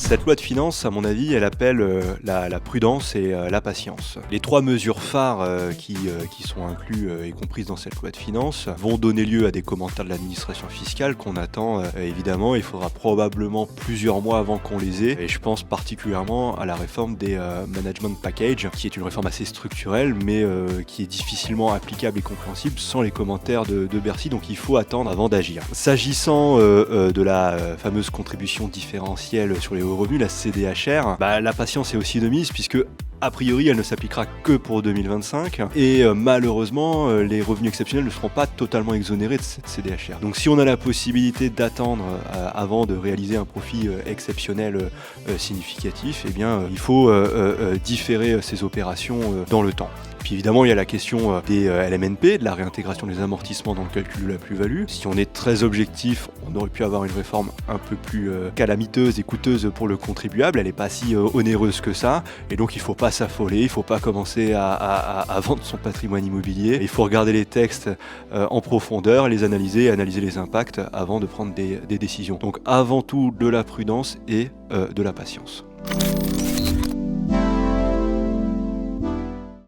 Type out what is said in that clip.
Cette loi de finances, à mon avis, elle appelle la prudence et la patience. Les 3 mesures phares qui sont incluses et comprises dans cette loi de finances vont donner lieu à des commentaires de l'administration fiscale qu'on attend évidemment. Il faudra probablement plusieurs mois avant qu'on les ait. Et je pense particulièrement à la réforme des management package, qui est une réforme assez structurelle, mais qui est difficilement applicable et compréhensible sans les commentaires de Bercy. Donc il faut attendre avant d'agir. S'agissant de la fameuse contribution différentielle sur les hauts revenus, la CDHR, la patience est aussi de mise puisque a priori, elle ne s'appliquera que pour 2025 et malheureusement, les revenus exceptionnels ne seront pas totalement exonérés de cette CDHR. Donc si on a la possibilité d'attendre avant de réaliser un profit exceptionnel significatif, eh bien, il faut différer ces opérations dans le temps. Puis évidemment, il y a la question des LMNP, de la réintégration des amortissements dans le calcul de la plus-value. Si on est très objectif, on aurait pu avoir une réforme un peu plus calamiteuse et coûteuse pour le contribuable. Elle n'est pas si onéreuse que ça. Et donc, il ne faut pas s'affoler, il ne faut pas commencer à vendre son patrimoine immobilier. Il faut regarder les textes en profondeur, les analyser les impacts avant de prendre des décisions. Donc, avant tout, de la prudence et de la patience.